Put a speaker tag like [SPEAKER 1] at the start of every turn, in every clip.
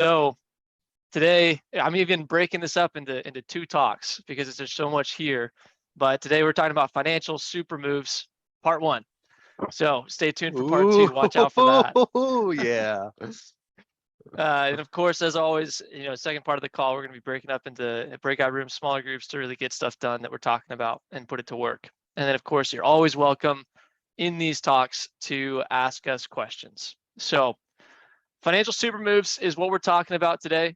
[SPEAKER 1] So today, I'm even breaking this up into two talks because there's so much here. But today we're talking about financial super moves, part 1. So stay tuned for part 2. Watch out for that.
[SPEAKER 2] Oh yeah.
[SPEAKER 1] And of course, as always, second part of the call, we're going to be breaking up into breakout rooms, smaller groups to really get stuff done that we're talking about and put it to work. And then, of course, you're always welcome in these talks to ask us questions. So financial super moves is what we're talking about today.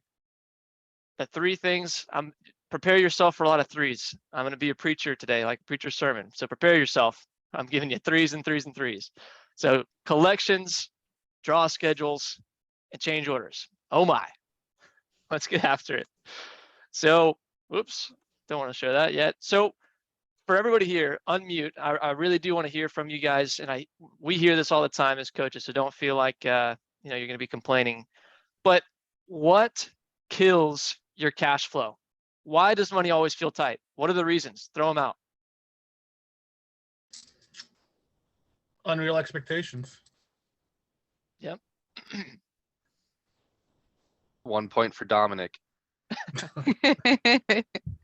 [SPEAKER 1] The 3 things. Prepare yourself for a lot of 3s. I'm going to be a preacher today, like a preacher's sermon. So prepare yourself. I'm giving you 3s and 3s and 3s. So collections, draw schedules, and change orders. Oh my. Let's get after it. So, whoops, don't want to show that yet. So for everybody here, unmute. I really do want to hear from you guys. And we hear this all the time as coaches, so don't feel like you're going to be complaining. But what kills your cash flow? Why does money always feel tight? What are the reasons? Throw them out.
[SPEAKER 3] Unreal expectations.
[SPEAKER 1] Yep.
[SPEAKER 2] 1 point for Dominic.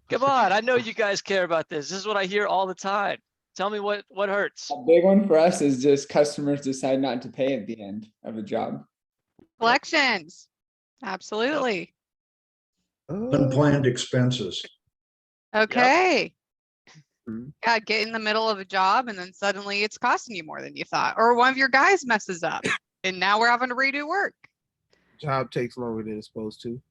[SPEAKER 1] Come on, I know you guys care about this. This is what I hear all the time. Tell me what hurts.
[SPEAKER 4] A big one for us is just customers decide not to pay at the end of a job.
[SPEAKER 5] Collections. Absolutely.
[SPEAKER 6] Unplanned expenses.
[SPEAKER 5] Okay.
[SPEAKER 2] Mhm.
[SPEAKER 5] Yeah, get in the middle of a job and then suddenly it's costing you more than you thought. Or one of your guys messes up and now we're having to redo work.
[SPEAKER 7] Job takes longer than it's supposed to.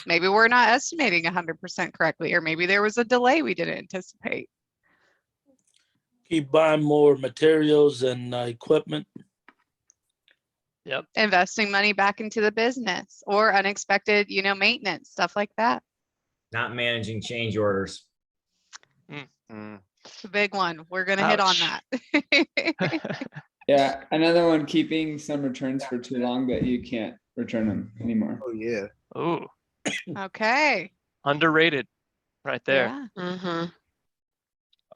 [SPEAKER 5] Maybe we're not estimating 100% correctly, or maybe there was a delay we didn't anticipate.
[SPEAKER 8] Keep buying more materials and equipment.
[SPEAKER 1] Yep.
[SPEAKER 5] Investing money back into the business or unexpected, maintenance, stuff like that.
[SPEAKER 9] Not managing change orders.
[SPEAKER 5] It's a big one. We're going to hit on that.
[SPEAKER 4] Yeah, another one, keeping some returns for too long that you can't return them anymore.
[SPEAKER 7] Oh yeah.
[SPEAKER 1] Oh,
[SPEAKER 5] Okay.
[SPEAKER 1] underrated right there.
[SPEAKER 5] Yeah.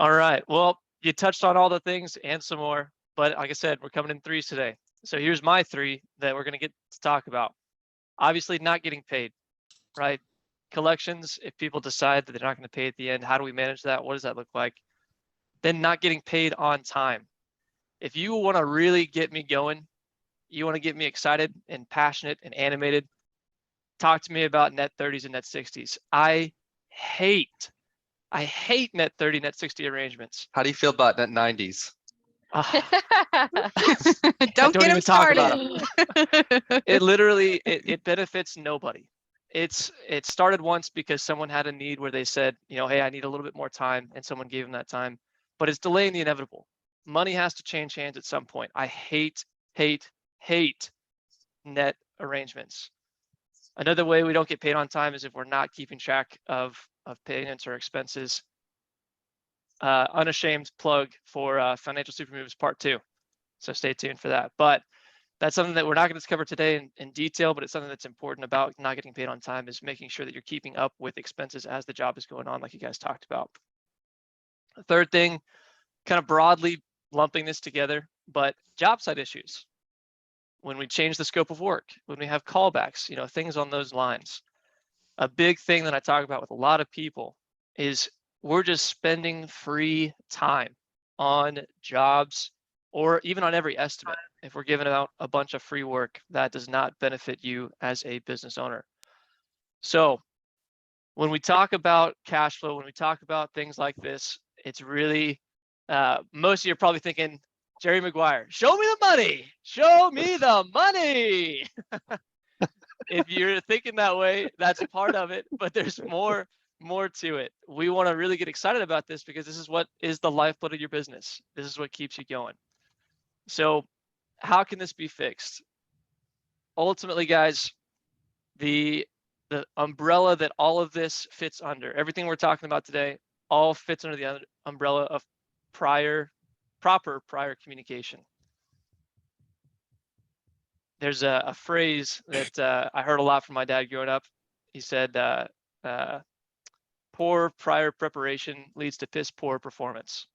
[SPEAKER 1] All right. Well, you touched on all the things and some more, but like I said, we're coming in 3s today. So here's my 3 that we're going to get to talk about. Obviously, not getting paid, right? Collections, if people decide that they're not going to pay at the end, how do we manage that? What does that look like? Then not getting paid on time. If you want to really get me going, you want to get me excited and passionate and animated, talk to me about net 30s and net 60s. I hate net 30, net 60 arrangements.
[SPEAKER 2] How do you feel about net 90s?
[SPEAKER 5] Don't get him started.
[SPEAKER 1] It literally, it benefits nobody. It started once because someone had a need where they said, hey, I need a little bit more time, and someone gave them that time, but it's delaying the inevitable. Money has to change hands at some point. I hate net arrangements. Another way we don't get paid on time is if we're not keeping track of payments or expenses. Unashamed plug for Financial Super Moves Part 2. So stay tuned for that. But that's something that we're not going to cover today in detail, but it's something that's important about not getting paid on time, is making sure that you're keeping up with expenses as the job is going on, like you guys talked about. The third thing, kind of broadly lumping this together, but job site issues. When we change the scope of work, when we have callbacks, things on those lines. A big thing that I talk about with a lot of people is we're just spending free time on jobs or even on every estimate. If we're giving out a bunch of free work, that does not benefit you as a business owner. So when we talk about cash flow, when we talk about things like this, it's really, most of you are probably thinking, Jerry Maguire, show me the money, show me the money. If you're thinking that way, that's a part of it, but there's more to it. We want to really get excited about this because this is what is the lifeblood of your business. This is what keeps you going. So how can this be fixed? Ultimately, guys, the umbrella that all of this fits under, everything we're talking about today, all fits under the umbrella of proper prior communication. There's a phrase that I heard a lot from my dad growing up. He said, poor prior preparation leads to piss poor performance.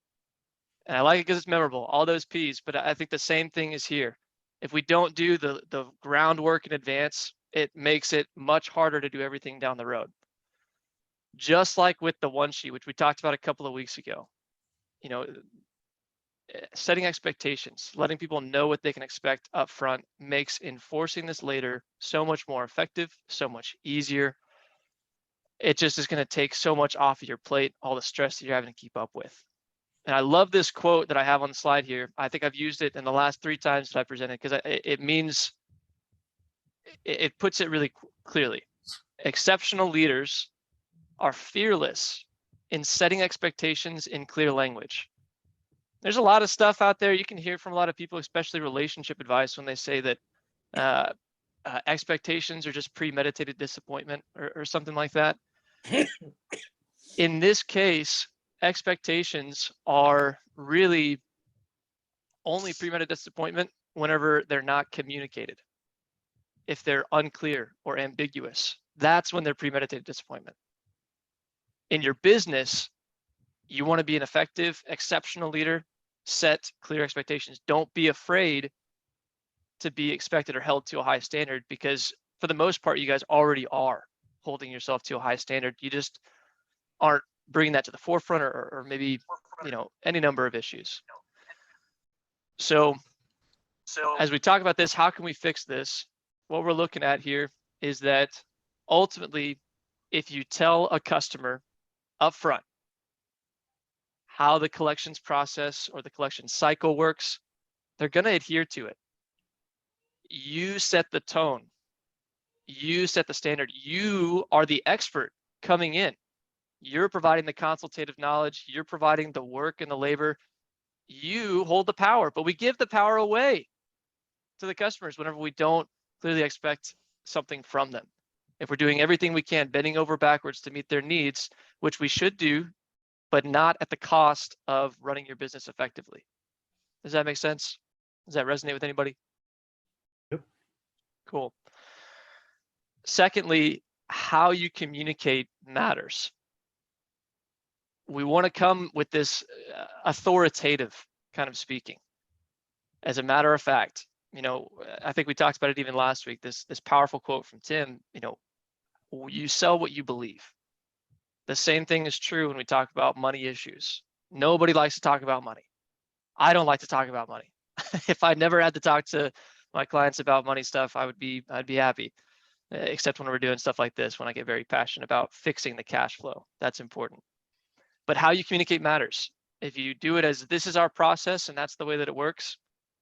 [SPEAKER 1] And I like it because it's memorable, all those P's, but I think the same thing is here. If we don't do the groundwork in advance, it makes it much harder to do everything down the road. Just like with the one sheet, which we talked about a couple of weeks ago, you know, setting expectations, letting people know what they can expect up front makes enforcing this later so much more effective, so much easier. It just is going to take so much off of your plate, all the stress that you're having to keep up with. And I love this quote that I have on the slide here. I think I've used it in the last 3 times that I presented because it means, it puts it really clearly. Exceptional leaders are fearless in setting expectations in clear language. There's a lot of stuff out there you can hear from a lot of people, especially relationship advice, when they say that expectations are just premeditated disappointment or something like that. In this case, expectations are really only premeditated disappointment whenever they're not communicated. If they're unclear or ambiguous, that's when they're premeditated disappointment. In your business, you want to be an effective, exceptional leader. Set clear expectations. Don't be afraid to be expected or held to a high standard, because for the most part, you guys already are holding yourself to a high standard. You just aren't bringing that to the forefront, or maybe, you know, any number of issues. So as we talk about this, how can we fix this? What we're looking at here is that ultimately, if you tell a customer upfront how the collections process or the collection cycle works, they're going to adhere to it. You set the tone. You set the standard. You are the expert coming in. You're providing the consultative knowledge. You're providing the work and the labor. You hold the power, but we give the power away to the customers whenever we don't clearly expect something from them. If we're doing everything we can, bending over backwards to meet their needs, which we should do, but not at the cost of running your business effectively. Does that make sense? Does that resonate with anybody?
[SPEAKER 6] Yep.
[SPEAKER 1] Cool. Secondly, how you communicate matters. We want to come with this authoritative kind of speaking. As a matter of fact, you know, I think we talked about it even last week, this powerful quote from Tim, you know, you sell what you believe. The same thing is true when we talk about money issues. Nobody likes to talk about money. I don't like to talk about money. If I never had to talk to my clients about money stuff, I'd be happy. Except when we're doing stuff like this, when I get very passionate about fixing the cash flow. That's important. But how you communicate matters. If you do it as this is our process and that's the way that it works,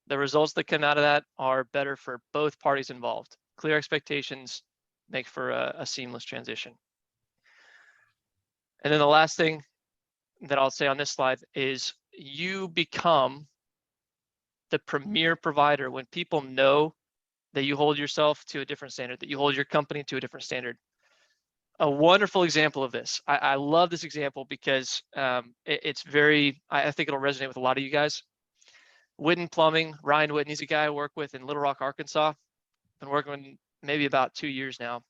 [SPEAKER 1] the results that come out of that are better for both parties involved. Clear expectations make for a seamless transition. And then the last thing that I'll say on this slide is you become the premier provider when people know that you hold yourself to a different standard, that you hold your company to a different standard. A wonderful example of this. I love this example because it's very, I think it'll resonate with a lot of you guys. Witten Plumbing, Ryan Witten, he's a guy I work with in Little Rock, Arkansas. Been working with him maybe about 2 years now.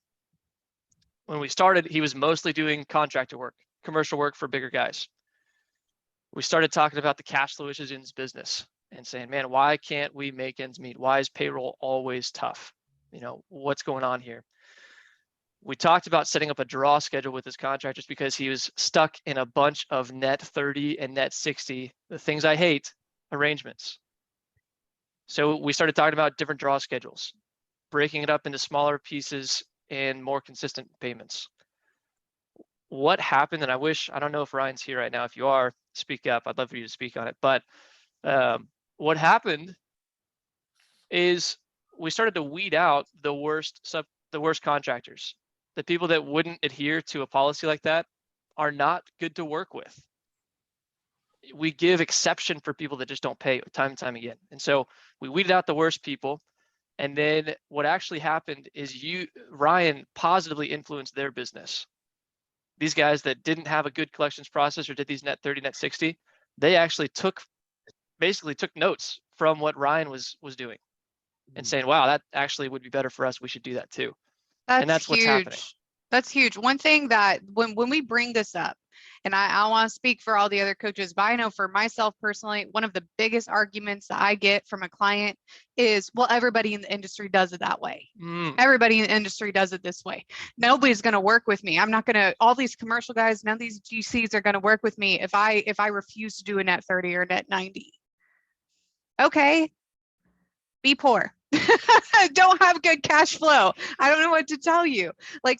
[SPEAKER 1] When we started, he was mostly doing contractor work, commercial work for bigger guys. We started talking about the cash flow issues in his business and saying, man, why can't we make ends meet? Why is payroll always tough? You know, what's going on here? We talked about setting up a draw schedule with his contractors because he was stuck in a bunch of net 30 and net 60, the things I hate, arrangements. So we started talking about different draw schedules, breaking it up into smaller pieces and more consistent payments. What happened, and I don't know if Ryan's here right now. If you are, speak up. I'd love for you to speak on it. But what happened is we started to weed out the worst contractors. The people that wouldn't adhere to a policy like that are not good to work with. We give exception for people that just don't pay time and time again. And so we weeded out the worst people. And then what actually happened is Ryan positively influenced their business. These guys that didn't have a good collections process or did these net 30, net 60, they actually basically took notes from what Ryan was doing and saying, wow, that actually would be better for us. We should do that too. And that's
[SPEAKER 5] huge.
[SPEAKER 1] what's happening.
[SPEAKER 5] That's huge. One thing that when we bring this up, And I want to speak for all the other coaches, but I know for myself personally, one of the biggest arguments that I get from a client is, well, everybody in the industry does it that way. Everybody in the industry does it this way. Nobody's going to work with me. I'm not going to, all these commercial guys, none of these GCs are going to work with me if I refuse to do a net 30 or net 90. Okay. Be poor. Don't have good cash flow. I don't know what to tell you. Like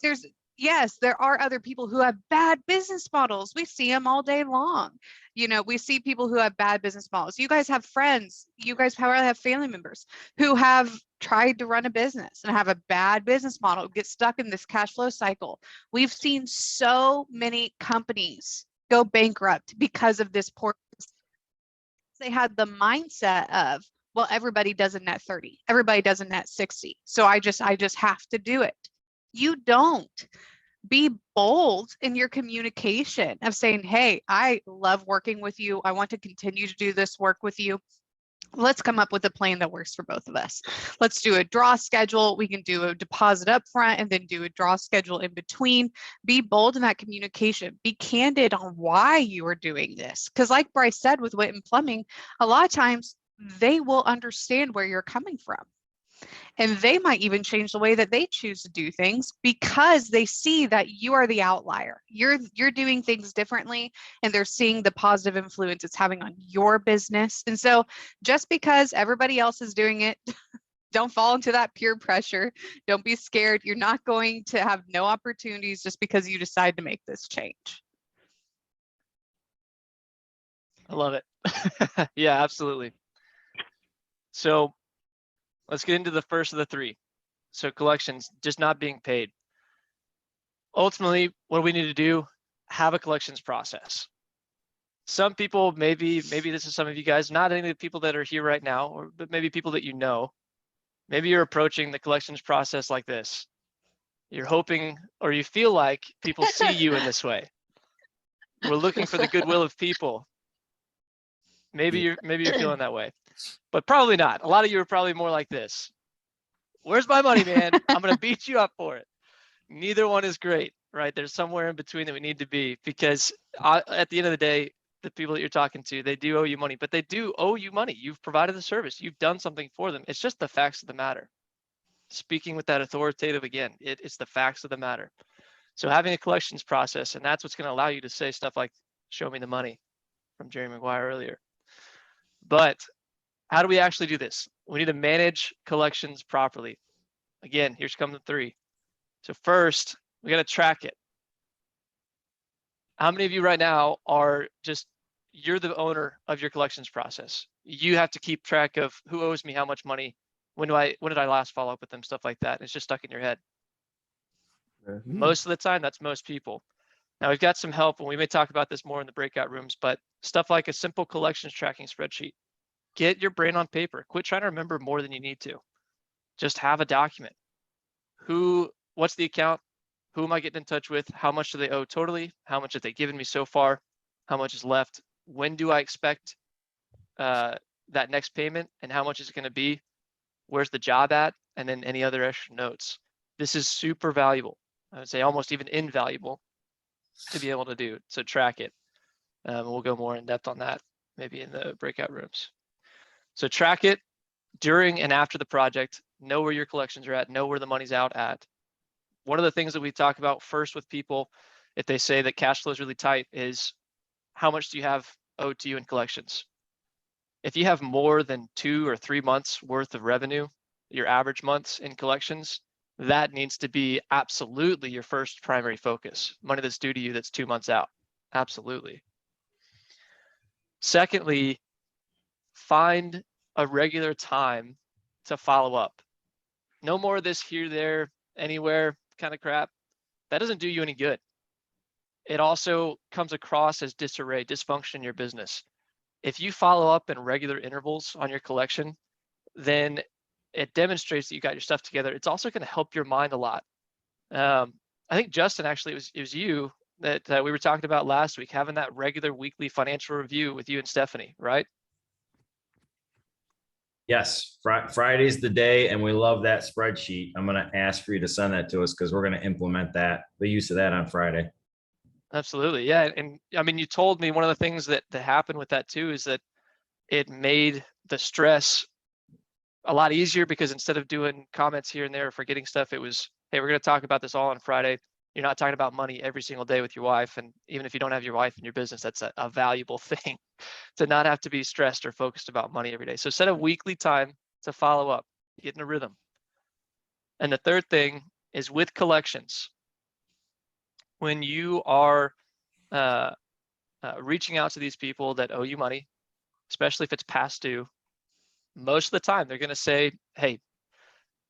[SPEAKER 5] yes, there are other people who have bad business models. We see them all day long. You know, we see people who have bad business models. You guys have friends, you guys probably have family members who have tried to run a business and have a bad business model, get stuck in this cash flow cycle. We've seen so many companies go bankrupt because of this poor. They had the mindset of, well, everybody does a net 30, everybody does a net 60. So I just have to do it. You don't. Be bold in your communication of saying, hey, I love working with you. I want to continue to do this work with you. Let's come up with a plan that works for both of us. Let's do a draw schedule. We can do a deposit up front and then do a draw schedule in between. Be bold in that communication. Be candid on why you are doing this. Because like Bryce said with Witten Plumbing, a lot of times they will understand where you're coming from. And they might even change the way that they choose to do things because they see that you are the outlier. You're doing things differently, and they're seeing the positive influence it's having on your business. And so just because everybody else is doing it, don't fall into that peer pressure. Don't be scared. You're not going to have no opportunities just because you decide to make this change.
[SPEAKER 1] I love it. Yeah, absolutely. So let's get into the first of the three. So collections, just not being paid. Ultimately, what do we need to do? Have a collections process. Some people, maybe this is some of you guys, not any of the people that are here right now, but maybe people that you know. Maybe you're approaching the collections process like this. You're hoping, or you feel like people see you in this way. We're looking for the goodwill of people. Maybe you're feeling that way, but probably not. A lot of you are probably more like this. Where's my money, man? I'm going to beat you up for it. Neither one is great, right? There's somewhere in between that we need to be, because at the end of the day, the people that you're talking to, they do owe you money, but they do owe you money. You've provided the service. You've done something for them. It's just the facts of the matter. Speaking with that authoritative again, it's the facts of the matter. So having a collections process, and that's what's going to allow you to say stuff like, show me the money, from Jerry Maguire earlier. But how do we actually do this? We need to manage collections properly. Again, here's come the three. So first, we got to track it. How many of you right now are just, you're the owner of your collections process? You have to keep track of who owes me how much money, when did I last follow up with them, stuff like that. It's just stuck in your head. Most of the time, that's most people. Now we've got some help, and we may talk about this more in the breakout rooms, but stuff like a simple collections tracking spreadsheet. Get your brain on paper. Quit trying to remember more than you need to. Just have a document. What's the account? Who am I getting in touch with? How much do they owe totally? How much have they given me so far? How much is left? When do I expect that next payment? And how much is it going to be? Where's the job at? And then any other extra notes. This is super valuable. I would say almost even invaluable to be able to do. So track it. We'll go more in depth on that maybe in the breakout rooms. So track it during and after the project. Know where your collections are at. Know where the money's out at. One of the things that we talk about first with people, if they say that cash flow is really tight, is how much do you have owed to you in collections? If you have more than 2 or 3 months worth of revenue, your average months in collections, that needs to be absolutely your first primary focus. Money that's due to you that's 2 months out. Absolutely. Secondly, find a regular time to follow up. No more of this here, there, anywhere kind of crap. That doesn't do you any good. It also comes across as disarray, dysfunction in your business. If you follow up in regular intervals on your collection, then it demonstrates that you got your stuff together. It's also going to help your mind a lot. I think Justin, actually, it was you that we were talking about last week, having that regular weekly financial review with you and Stephanie, right?
[SPEAKER 9] Yes, Friday's the day, and we love that spreadsheet. I'm going to ask for you to send that to us because we're going to implement the use of that on Friday.
[SPEAKER 1] Absolutely. Yeah. And I mean, you told me one of the things that happened with that too is that it made the stress a lot easier because instead of doing comments here and there, forgetting stuff, it was, hey, we're going to talk about this all on Friday. You're not talking about money every single day with your wife. And even if you don't have your wife in your business, that's a valuable thing to not have to be stressed or focused about money every day. So set a weekly time to follow up, get in a rhythm. And the third thing is with collections. When you are reaching out to these people that owe you money, especially if it's past due, most of the time they're going to say, hey,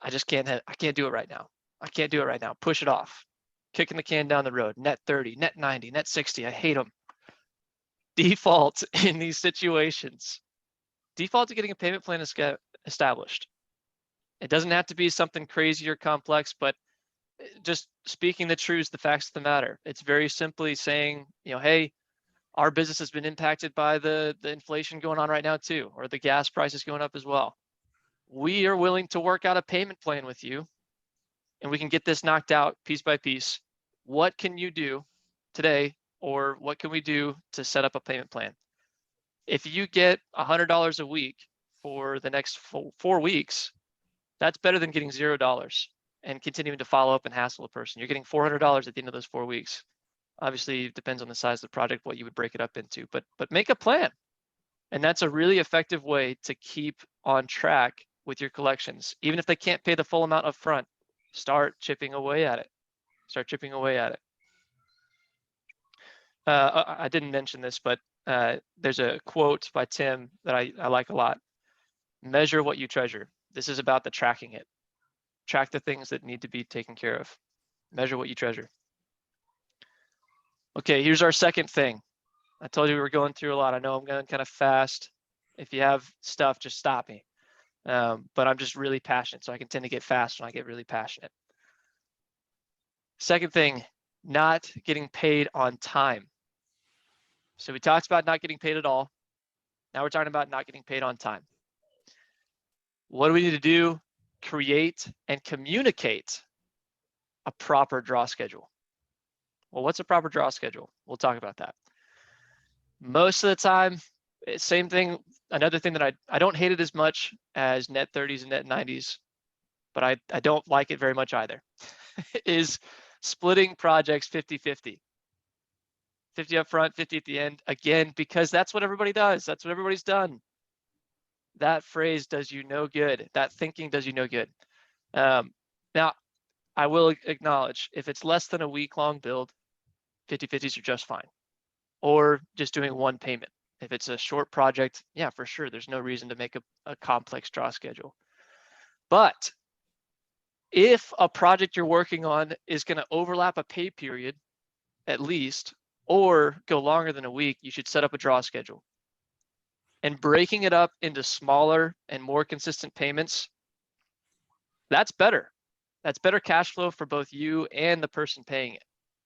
[SPEAKER 1] I can't do it right now. I can't do it right now. Push it off. Kicking the can down the road. Net 30, net 90, net 60. I hate them. Default in these situations. Default to getting a payment plan established. It doesn't have to be something crazy or complex, but just speaking the truth, the facts of the matter. It's very simply saying, hey, our business has been impacted by the inflation going on right now too, or the gas prices going up as well. We are willing to work out a payment plan with you, and we can get this knocked out piece by piece. What can you do today, or what can we do to set up a payment plan? If you get $100 a week for the next 4 weeks, that's better than getting $0 and continuing to follow up and hassle a person. You're getting $400 at the end of those 4 weeks. Obviously, it depends on the size of the project, what you would break it up into, but make a plan. And that's a really effective way to keep on track with your collections. Even if they can't pay the full amount up front, start chipping away at it. Start chipping away at it. I didn't mention this, but there's a quote by Tim that I like a lot. Measure what you treasure. This is about the tracking it. Track the things that need to be taken care of. Measure what you treasure. Okay, here's our second thing. I told you we were going through a lot. I know I'm going kind of fast. If you have stuff, just stop me. But I'm just really passionate, so I can tend to get fast when I get really passionate. Second thing, not getting paid on time. So we talked about not getting paid at all. Now we're talking about not getting paid on time. What do we need to do? Create and communicate a proper draw schedule. Well, what's a proper draw schedule? We'll talk about that. Most of the time, same thing. Another thing that I don't hate it as much as net 30s and net 90s, but I don't like it very much either, is splitting projects 50-50. 50 up front, 50 at the end. Again, because that's what everybody does. That's what everybody's done. That phrase does you no good. That thinking does you no good. Now, I will acknowledge if it's less than a week-long build, 50-50s are just fine. Or just doing one payment. If it's a short project, yeah, for sure, there's no reason to make a complex draw schedule. But if a project you're working on is going to overlap a pay period, at least, or go longer than a week, you should set up a draw schedule. And breaking it up into smaller and more consistent payments, that's better. That's better cash flow for both you and the person paying it.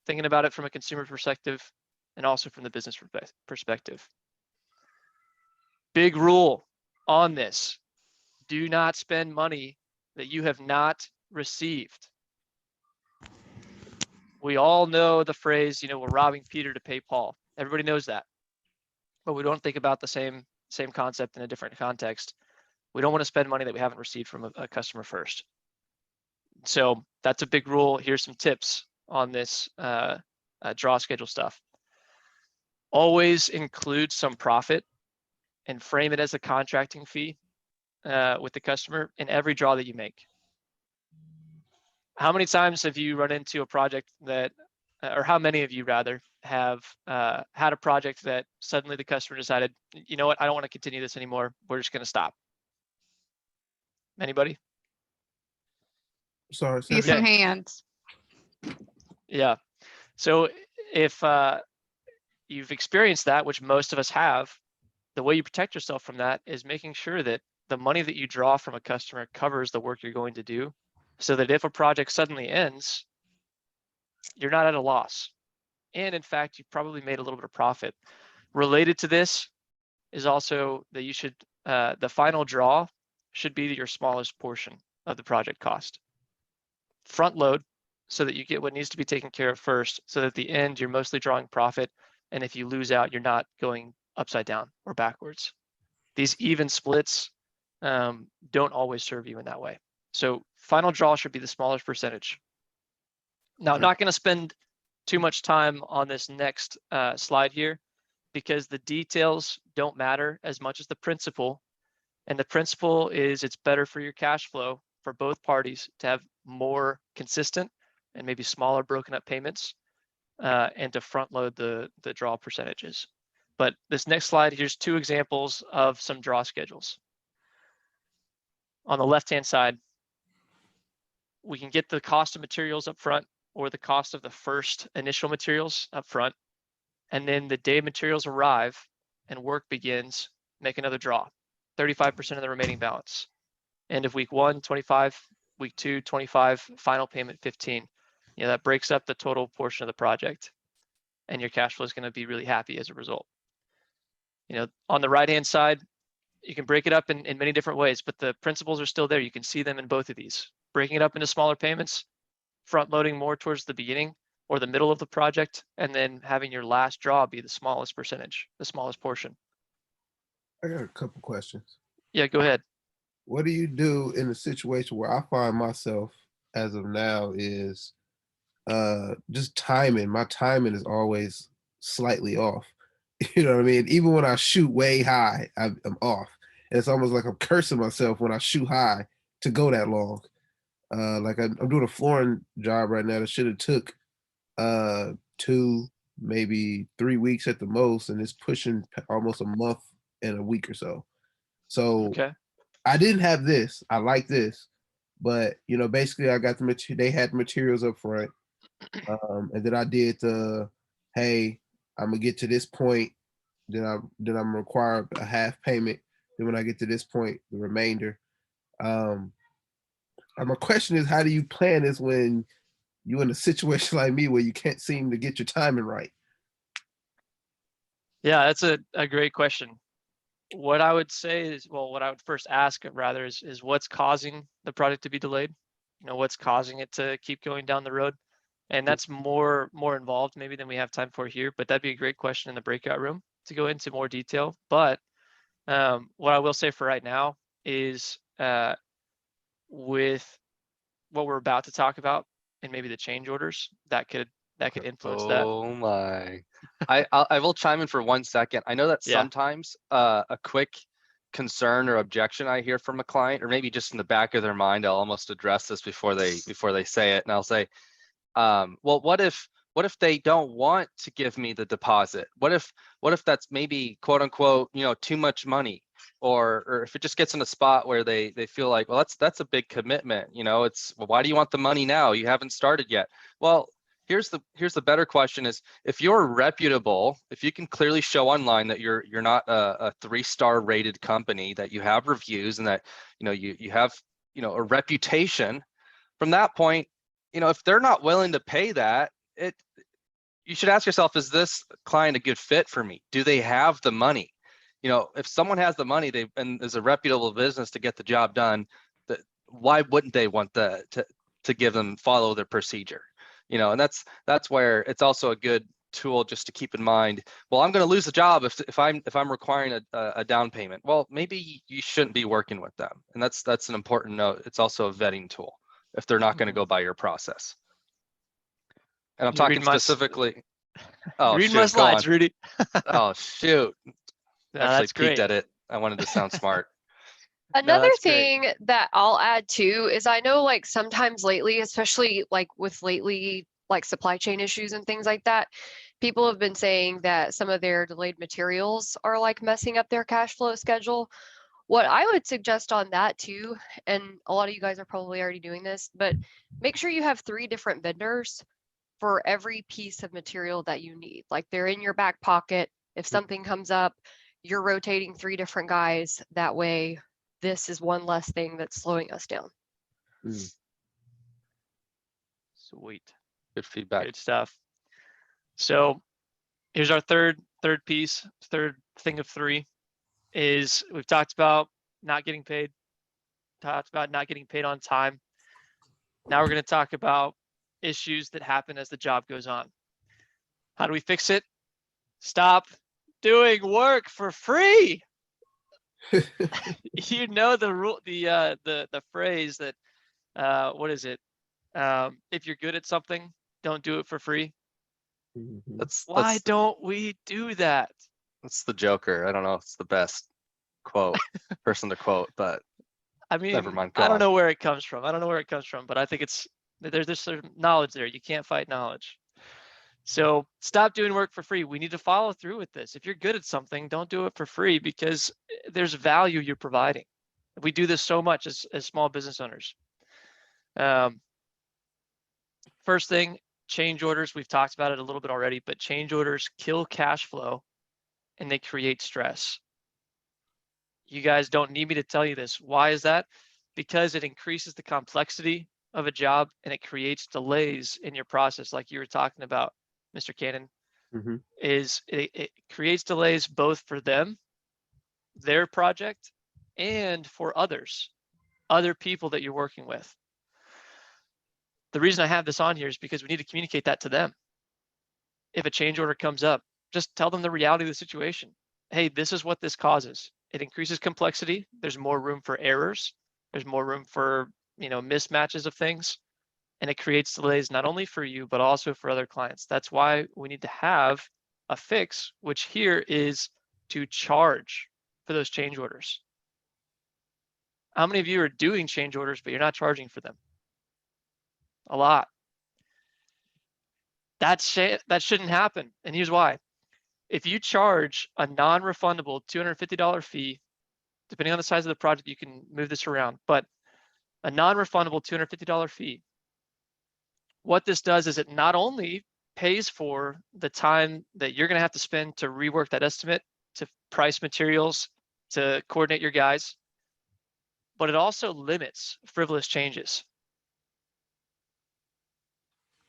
[SPEAKER 1] Thinking about it from a consumer perspective and also from the business perspective. Big rule on this. Do not spend money that you have not received. We all know the phrase, we're robbing Peter to pay Paul. Everybody knows that. But we don't think about the same concept in a different context. We don't want to spend money that we haven't received from a customer first. So that's a big rule. Here's some tips on this draw schedule stuff. Always include some profit and frame it as a contracting fee with the customer in every draw that you make. How many times have you run into a project that, or how many of you rather, have had a project that suddenly the customer decided, you know what, I don't want to continue this anymore. We're just going to stop. Anybody?
[SPEAKER 7] Sorry.
[SPEAKER 5] See some hands.
[SPEAKER 1] Yeah. So if you've experienced that, which most of us have, the way you protect yourself from that is making sure that the money that you draw from a customer covers the work you're going to do, so that if a project suddenly ends, you're not at a loss. And in fact, you probably made a little bit of profit. Related to this is also that you should, the final draw should be your smallest portion of the project cost. Front load so that you get what needs to be taken care of first, so that at the end you're mostly drawing profit. And if you lose out, you're not going upside down or backwards. These even splits don't always serve you in that way. So final draw should be the smallest percentage. Now, I'm not going to spend too much time on this next slide here, because the details don't matter as much as the principle. And the principle is it's better for your cash flow for both parties to have more consistent and maybe smaller broken up payments and to front load the draw percentages. But this next slide, here's 2 examples of some draw schedules. On the left-hand side, we can get the cost of materials up front or the cost of the first initial materials up front. And then the day materials arrive and work begins, make another draw, 35% of the remaining balance. End of week 1, 25, week 2, 25, final payment 15. You know, that breaks up the total portion of the project, and your cash flow is going to be really happy as a result. You know, on the right-hand side, you can break it up in many different ways, but the principles are still there. You can see them in both of these. Breaking it up into smaller payments, front loading more towards the beginning or the middle of the project, and then having your last draw be the smallest percentage, the smallest portion.
[SPEAKER 7] I got a couple questions.
[SPEAKER 1] Yeah, go ahead.
[SPEAKER 7] What do you do in a situation where I find myself as of now is just timing? My timing is always slightly off. You know what I mean? Even when I shoot way high, I'm off. And it's almost like I'm cursing myself when I shoot high to go that long. Like I'm doing a flooring job right now that should have took 2, maybe 3 weeks at the most, and it's pushing almost a month and a week or so. So
[SPEAKER 1] Okay.
[SPEAKER 7] I didn't have this. I like this, but you know, basically, I got the material. They had materials up front, and then I did the, hey, I'm gonna get to this point, then I'm required a half payment. Then when I get to this point, the remainder. My question is, how do you plan this when you're in a situation like me where you can't seem to get your timing right?
[SPEAKER 1] Yeah, that's a great question. What I would say is, well, what I would first ask rather is what's causing the project to be delayed? You know, what's causing it to keep going down the road? And that's more involved maybe than we have time for here, but that'd be a great question in the breakout room to go into more detail. But what I will say for right now is with what we're about to talk about and maybe the change orders that could influence that.
[SPEAKER 2] Oh my. I will chime in for 1 second. I know that
[SPEAKER 1] Yeah.
[SPEAKER 2] sometimes a quick concern or objection I hear from a client, or maybe just in the back of their mind, I'll almost address this before they say it. And I'll say, well, what if they don't want to give me the deposit? What if that's maybe quote unquote, you know, too much money? Or if it just gets in a spot where they feel like, well, that's a big commitment. You know, it's, well, why do you want the money now? You haven't started yet. Well, here's the better question is, if you're reputable, if you can clearly show online that you're not a 3-star rated company, that you have reviews and that, you know, you have, you know, a reputation, from that point, you know, if they're not willing to pay that, you should ask yourself, is this client a good fit for me? Do they have the money? You know, if someone has the money, and is a reputable business to get the job done, why wouldn't they want to follow their procedure? You know, and that's where it's also a good tool just to keep in mind. Well, I'm going to lose the job if I'm requiring a down payment. Well, maybe you shouldn't be working with them, and that's an important note. It's also a vetting tool if they're not going to go by your process. And I'm talking specifically. Oh,
[SPEAKER 1] read my slides, Rudy.
[SPEAKER 2] Oh shoot.
[SPEAKER 1] No,
[SPEAKER 2] Actually
[SPEAKER 1] that's great.
[SPEAKER 2] peeked at it. I wanted to sound smart.
[SPEAKER 10] Another
[SPEAKER 1] that's great.
[SPEAKER 10] thing that I'll add too is I know like sometimes lately, especially like with like supply chain issues and things like that, people have been saying that some of their delayed materials are like messing up their cash flow schedule. What I would suggest on that too, and a lot of you guys are probably already doing this, but make sure you have 3 different vendors for every piece of material that you need. Like they're in your back pocket. If something comes up, you're rotating 3 different guys. That way, this is one less thing that's slowing us down.
[SPEAKER 1] Sweet.
[SPEAKER 2] Good feedback.
[SPEAKER 1] Good stuff. So here's our third piece, third thing of 3 is we've talked about not getting paid, talked about not getting paid on time. Now we're going to talk about issues that happen as the job goes on. How do we fix it? Stop doing work for free. You know the rule, the phrase that what is it? If you're good at something, don't do it for free. Why don't we do that?
[SPEAKER 2] That's the Joker. I don't know if it's the best quote person to quote, but
[SPEAKER 1] I mean,
[SPEAKER 2] never mind. Go
[SPEAKER 1] I don't
[SPEAKER 2] on.
[SPEAKER 1] know where it comes from. I don't know where it comes from, but I think there's this sort of knowledge there. You can't fight knowledge. So stop doing work for free. We need to follow through with this. If you're good at something, don't do it for free, because there's value you're providing. We do this so much as small business owners. First thing, change orders. We've talked about it a little bit already, but change orders kill cash flow and they create stress. You guys don't need me to tell you this. Why is that? Because it increases the complexity of a job and it creates delays in your process, like you were talking about, Mr. Cannon. It creates delays both for them, their project, and for other people that you're working with. The reason I have this on here is because we need to communicate that to them. If a change order comes up, just tell them the reality of the situation. Hey, this is what this causes. It increases complexity. There's more room for errors. There's more room for, mismatches of things. And it creates delays not only for you, but also for other clients. That's why we need to have a fix, which here is to charge for those change orders. How many of you are doing change orders, but you're not charging for them? A lot. That shouldn't happen. And here's why. If you charge a non-refundable $250 fee, depending on the size of the project, you can move this around, but a non-refundable $250 fee, what this does is it not only pays for the time that you're going to have to spend to rework that estimate, to price materials, to coordinate your guys, but it also limits frivolous changes.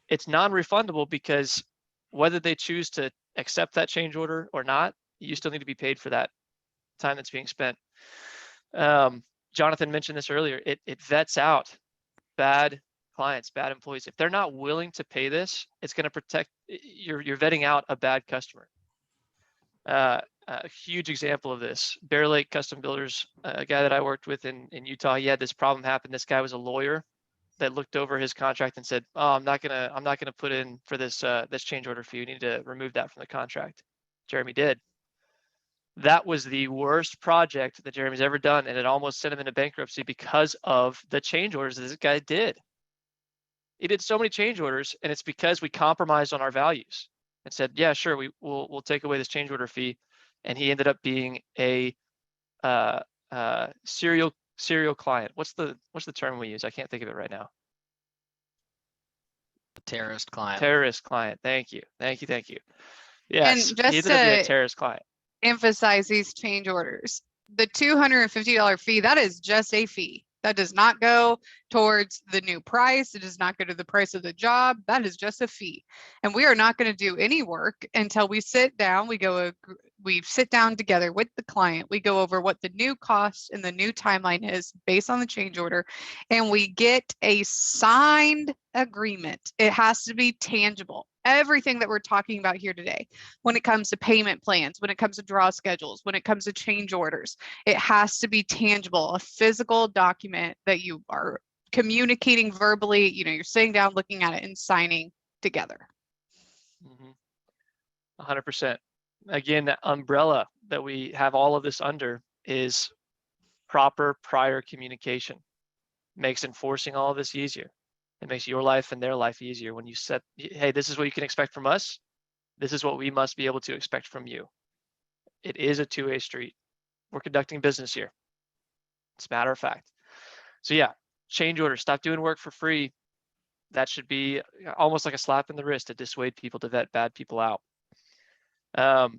[SPEAKER 1] It's non-refundable because whether they choose to accept that change order or not, you still need to be paid for that time that's being spent. Jonathan mentioned this earlier. It vets out bad clients, bad employees. If they're not willing to pay this, it's going to protect, you're vetting out a bad customer. A huge example of this, Bear Lake Custom Builders, a guy that I worked with in Utah, he had this problem happen. This guy was a lawyer that looked over his contract and said, "Oh, I'm not gonna put in for this this change order fee. You need to remove that from the contract." Jeremy did. That was the worst project that Jeremy's ever done, and it almost sent him into bankruptcy because of the change orders that this guy did. He did so many change orders, and it's because we compromised on our values and said, "Yeah, sure, we'll take away this change order fee," and he ended up being a serial client. What's the term we use? I can't think of it right now.
[SPEAKER 11] Terrorist client.
[SPEAKER 1] Terrorist client. Thank you. Yes,
[SPEAKER 5] And just
[SPEAKER 1] he ended up being a terrorist client.
[SPEAKER 5] Emphasize these change orders. The $250 fee, that is just a fee. That does not go towards the new price. It does not go to the price of the job. That is just a fee. And we are not going to do any work until we sit down. We sit down together with the client. We go over what the new cost and the new timeline is based on the change order. And we get a signed agreement. It has to be tangible. Everything that we're talking about here today, when it comes to payment plans, when it comes to draw schedules, when it comes to change orders, it has to be tangible, a physical document that you are communicating verbally, you're sitting down, looking at it and signing together.
[SPEAKER 1] 100%. Again, that umbrella that we have all of this under is proper prior communication. Makes enforcing all of this easier. It makes your life and their life easier when you set, hey, this is what you can expect from us. This is what we must be able to expect from you. It is a two-way street. We're conducting business here. It's a matter of fact. So yeah, change order, stop doing work for free. That should be almost like a slap in the wrist to dissuade people to vet bad people out. Now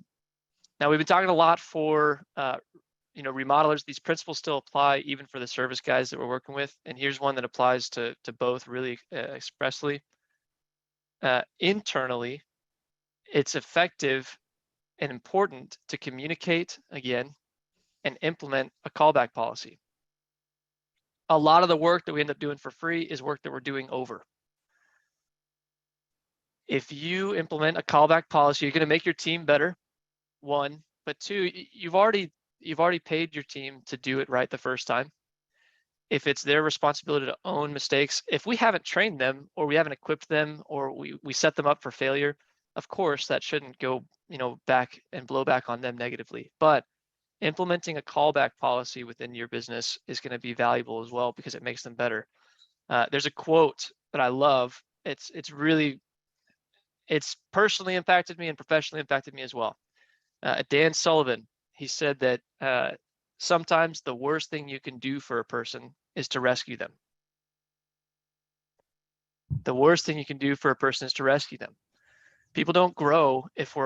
[SPEAKER 1] we've been talking a lot for remodelers. These principles still apply even for the service guys that we're working with. And here's one that applies to both really expressly. Internally, it's effective and important to communicate again and implement a callback policy. A lot of the work that we end up doing for free is work that we're doing over. If you implement a callback policy, you're going to make your team better, one, but two, you've already paid your team to do it right the first time. If it's their responsibility to own mistakes, if we haven't trained them or we haven't equipped them or we set them up for failure, of course that shouldn't go, back and blow back on them negatively. But implementing a callback policy within your business is going to be valuable as well because it makes them better. There's a quote that I love. It's personally impacted me and professionally impacted me as well. Dan Sullivan, he said that sometimes the worst thing you can do for a person is to rescue them. The worst thing you can do for a person is to rescue them. People don't grow if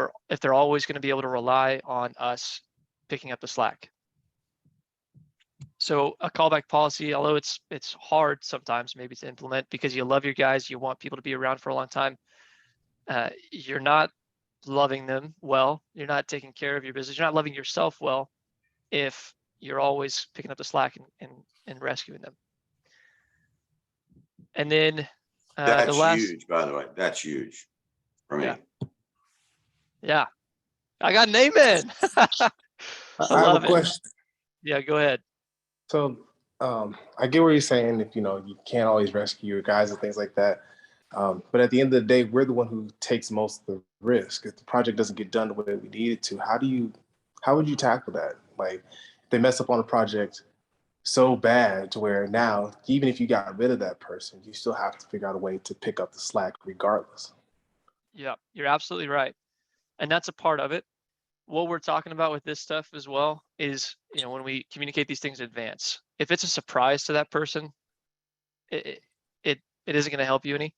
[SPEAKER 1] they're always going to be able to rely on us picking up the slack. So a callback policy, although it's hard sometimes maybe to implement because you love your guys, you want people to be around for a long time, you're not loving them well, you're not taking care of your business, you're not loving yourself well if you're always picking up the slack and rescuing them. And then
[SPEAKER 11] that's
[SPEAKER 1] the last,
[SPEAKER 11] huge, by the way. That's huge for me.
[SPEAKER 1] Yeah. I got an amen.
[SPEAKER 12] I have a question.
[SPEAKER 1] Yeah, go ahead.
[SPEAKER 12] So I get what you're saying. If you can't always rescue your guys and things like that. But at the end of the day, we're the one who takes most of the risk. If the project doesn't get done the way we need it to, how would you tackle that? Like, if they mess up on a project so bad to where now, even if you got rid of that person, you still have to figure out a way to pick up the slack regardless.
[SPEAKER 1] Yeah, you're absolutely right. And that's a part of it. What we're talking about with this stuff as well is, when we communicate these things in advance, if it's a surprise to that person, it isn't going to help you any.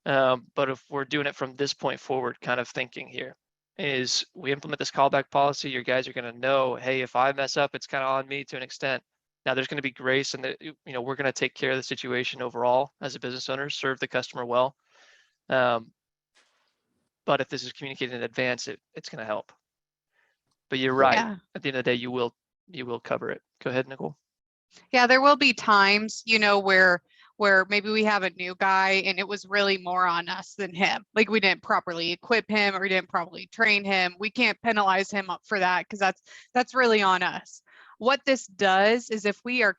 [SPEAKER 1] But if we're doing it from this point forward, kind of thinking here is we implement this callback policy, your guys are going to know, hey, if I mess up, it's kind of on me to an extent. Now there's going to be grace and we're going to take care of the situation overall as a business owner, serve the customer well. But if this is communicated in advance, it's going to help. But you're right.
[SPEAKER 5] Yeah.
[SPEAKER 1] At the end of the day, you will cover it. Go ahead, Nicole.
[SPEAKER 5] Yeah, there will be times, where maybe we have a new guy and it was really more on us than him. Like we didn't properly equip him or we didn't properly train him. We can't penalize him up for that because that's really on us. What this does is if we are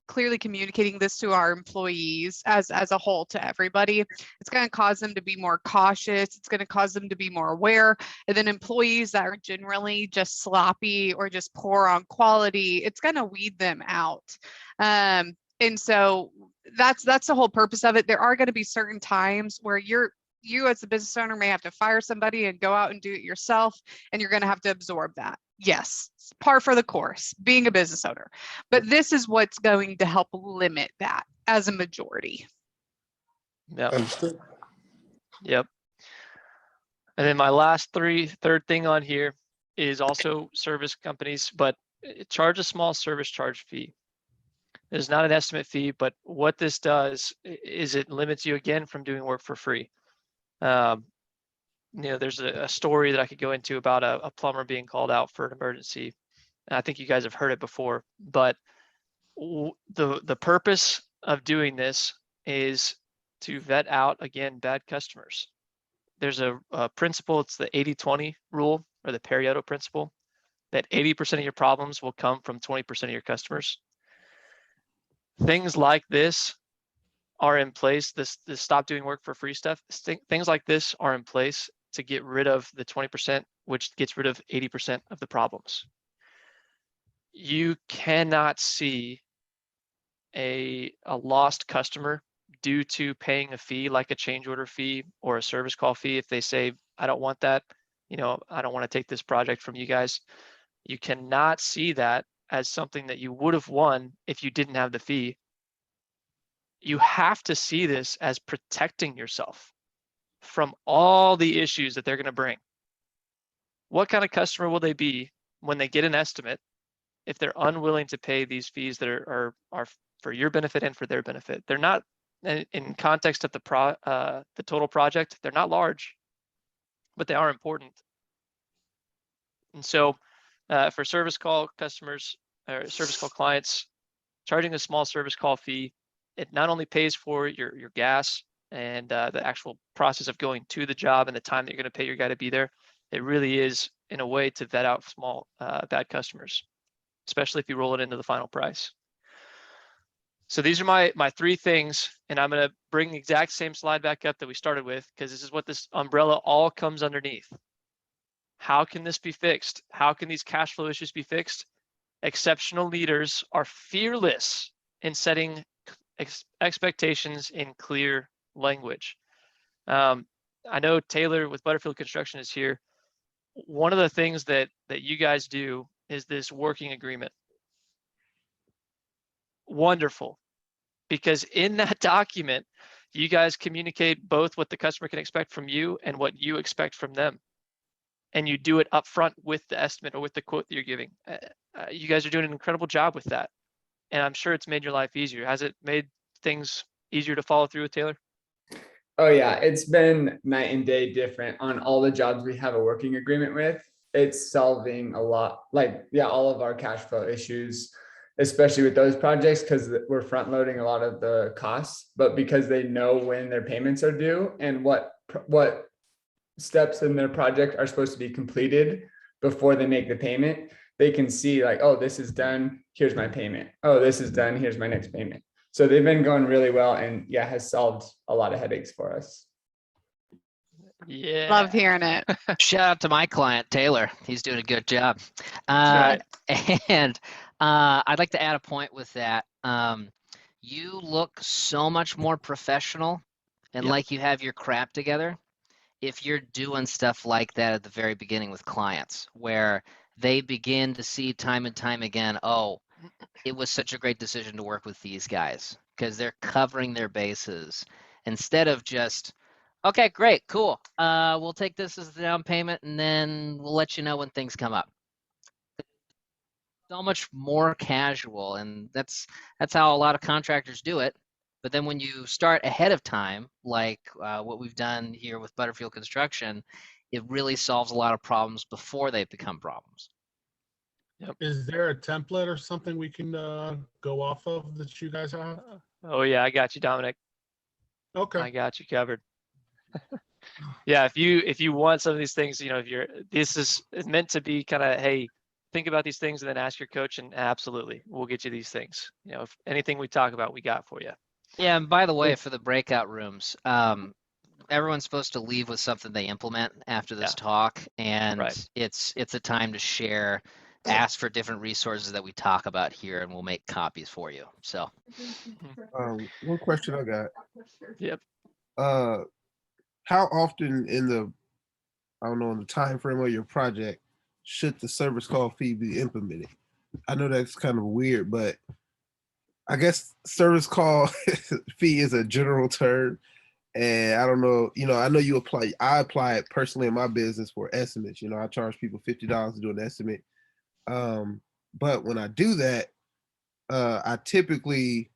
[SPEAKER 5] clearly communicating this to our employees as a whole to everybody, it's going to cause them to be more cautious. It's going to cause them to be more aware. And then employees that are generally just sloppy or just poor on quality, it's going to weed them out. And so that's the whole purpose of it. There are going to be certain times where you as a business owner may have to fire somebody and go out and do it yourself, and you're going to have to absorb that. Yes, it's par for the course, being a business owner. But this is what's going to help limit that as a majority.
[SPEAKER 1] Yep. Yep. And then my third thing on here is also service companies, but charge a small service charge fee. It's not an estimate fee, but what this does is it limits you again from doing work for free. There's a story that I could go into about a plumber being called out for an emergency. And I think you guys have heard it before, but the purpose of doing this is to vet out, again, bad customers. There's a principle, it's the 80-20 rule or the Pareto principle, that 80% of your problems will come from 20% of your customers. Things like this are in place, this stop doing work for free stuff, things like this are in place to get rid of the 20%, which gets rid of 80% of the problems. You cannot see a lost customer due to paying a fee like a change order fee or a service call fee. If they say, I don't want that, I don't want to take this project from you guys. You cannot see that as something that you would have won if you didn't have the fee. You have to see this as protecting yourself from all the issues that they're going to bring. What kind of customer will they be when they get an estimate if they're unwilling to pay these fees that are for your benefit and for their benefit? They're not, in context of the total project, they're not large, but they are important. And so for service call customers or service call clients, charging a small service call fee, it not only pays for your gas and the actual process of going to the job and the time that you're going to pay your guy to be there, it really is in a way to vet out small bad customers, especially if you roll it into the final price. So these are my 3 things, and I'm going to bring the exact same slide back up that we started with, because this is what this umbrella all comes underneath. How can this be fixed? How can these cash flow issues be fixed? Exceptional leaders are fearless in setting expectations in clear language. I know Taylor with Butterfield Construction is here. One of the things that you guys do is this working agreement. Wonderful, because in that document, you guys communicate both what the customer can expect from you and what you expect from them. And you do it up front with the estimate or with the quote that you're giving. You guys are doing an incredible job with that. And I'm sure it's made your life easier. Has it made things easier to follow through with, Taylor?
[SPEAKER 4] Oh yeah, it's been night and day different on all the jobs we have a working agreement with. It's solving a lot, like, yeah, all of our cash flow issues, especially with those projects, because we're front loading a lot of the costs, but because they know when their payments are due and what steps in their project are supposed to be completed before they make the payment, they can see like, oh, this is done, here's my payment. Oh, this is done, here's my next payment. So they've been going really well, and yeah, has solved a lot of headaches for us.
[SPEAKER 1] Yeah.
[SPEAKER 5] Love hearing it.
[SPEAKER 13] Shout out to my client, Taylor. He's doing a good job.
[SPEAKER 1] That's
[SPEAKER 13] And I'd like to add a point with that. You look so much more professional and like you have your crap together if you're doing stuff like that at the very beginning with clients, where they begin to see time and time again, oh, it was such a great decision to work with these guys, because they're covering their bases instead of just, okay, great, cool. We'll take this as the down payment and then we'll let you know when things come up. So much more casual, and that's how a lot of contractors do it. But then when you start ahead of time, like what we've done here with Butterfield Construction, it really solves a lot of problems before they become problems.
[SPEAKER 1] Yep.
[SPEAKER 3] Is there a template or something we can go off of that you guys have?
[SPEAKER 1] Oh yeah, I got you, Dominic.
[SPEAKER 3] Okay.
[SPEAKER 1] I got you covered. Yeah, if you want some of these things, you know, this is meant to be kind of, hey, think about these things and then ask your coach, and absolutely, we'll get you these things. You know, if anything we talk about, we got for you.
[SPEAKER 13] Yeah, and by the way, for the breakout rooms, everyone's supposed to leave with something they implement after this talk, and it's a time to share, ask for different resources that we talk about here, and we'll make copies for you. So,
[SPEAKER 7] one question I got.
[SPEAKER 1] Yep.
[SPEAKER 7] How often in the, I don't know, in the time frame of your project should the service call fee be implemented? I know that's kind of weird, but I guess service call fee is a general term, and I don't know, you know, I know I apply it personally in my business for estimates. You know, I charge people $50 to do an estimate. But when I do that, I typically,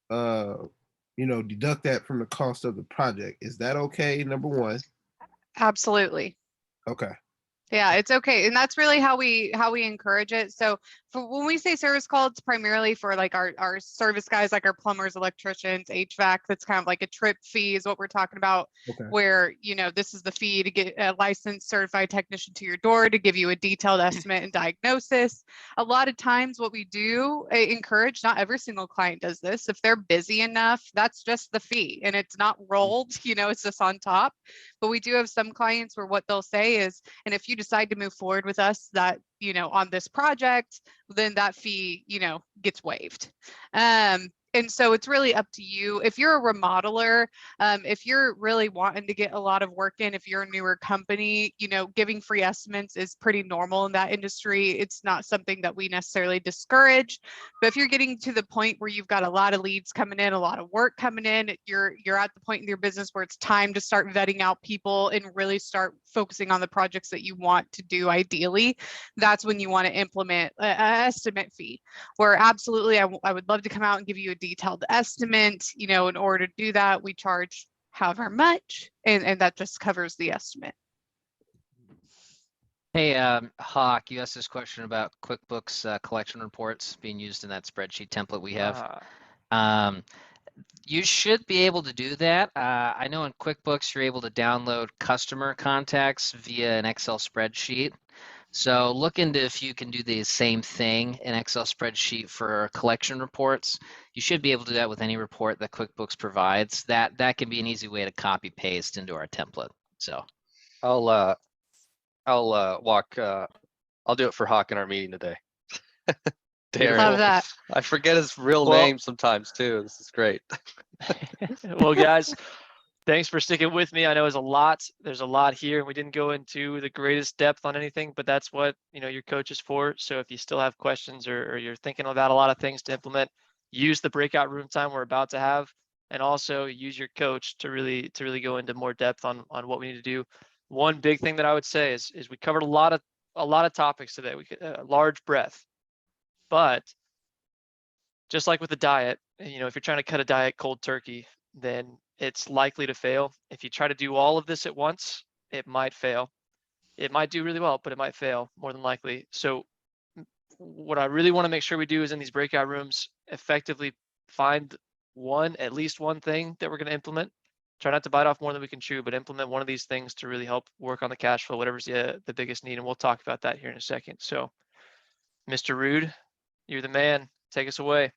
[SPEAKER 7] you know, deduct that from the cost of the project. Is that okay? Number one.
[SPEAKER 5] Absolutely.
[SPEAKER 7] Okay.
[SPEAKER 5] Yeah, it's okay. And that's really how we encourage it. So for when we say service call, it's primarily for like our service guys, like our plumbers, electricians, HVAC. That's kind of like a trip fee is what we're talking about, where, you know, this is the fee to get a licensed certified technician to your door to give you a detailed estimate and diagnosis. A lot of times what we do, I encourage, not every single client does this. If they're busy enough, that's just the fee and it's not rolled, you know, it's just on top. But we do have some clients where what they'll say is, and if you decide to move forward with us that, you know, on this project, then that fee, you know, gets waived. And so it's really up to you. If you're a remodeler, if you're really wanting to get a lot of work in, if you're a newer company, you know, giving free estimates is pretty normal in that industry. It's not something that we necessarily discourage. But if you're getting to the point where you've got a lot of leads coming in, a lot of work coming in, you're at the point in your business where it's time to start vetting out people and really start focusing on the projects that you want to do ideally, that's when you want to implement an estimate fee, where absolutely I would love to come out and give you a detailed estimate. You know, in order to do that, we charge however much, and that just covers the estimate.
[SPEAKER 13] Hey, Hawk, you asked this question about QuickBooks collection reports being used in that spreadsheet template we have. You should be able to do that. I know in QuickBooks you're able to download customer contacts via an Excel spreadsheet. So look into if you can do the same thing in Excel spreadsheet for collection reports. You should be able to do that with any report that QuickBooks provides. That can be an easy way to copy paste into our template. So
[SPEAKER 2] I'll do it for Hawk in our meeting today. Darren,
[SPEAKER 5] Love that.
[SPEAKER 2] I forget his real
[SPEAKER 1] Well-
[SPEAKER 2] name sometimes too. This is great.
[SPEAKER 1] Well, guys, thanks for sticking with me. I know there's a lot here, and we didn't go into the greatest depth on anything, but that's what, your coach is for. So if you still have questions or you're thinking about a lot of things to implement, use the breakout room time we're about to have, and also use your coach to really go into more depth on what we need to do. One big thing that I would say is we covered a lot of topics today. We could a large breadth, but just like with the diet, if you're trying to cut a diet cold turkey, then it's likely to fail. If you try to do all of this at once, it might fail. It might do really well, but it might fail more than likely. So what I really want to make sure we do is in these breakout rooms, effectively find at least one thing that we're going to implement. Try not to bite off more than we can chew, but implement one of these things to really help work on the cash flow, whatever's the biggest need. And we'll talk about that here in a second. So Mr. Rude, you're the man. Take us away.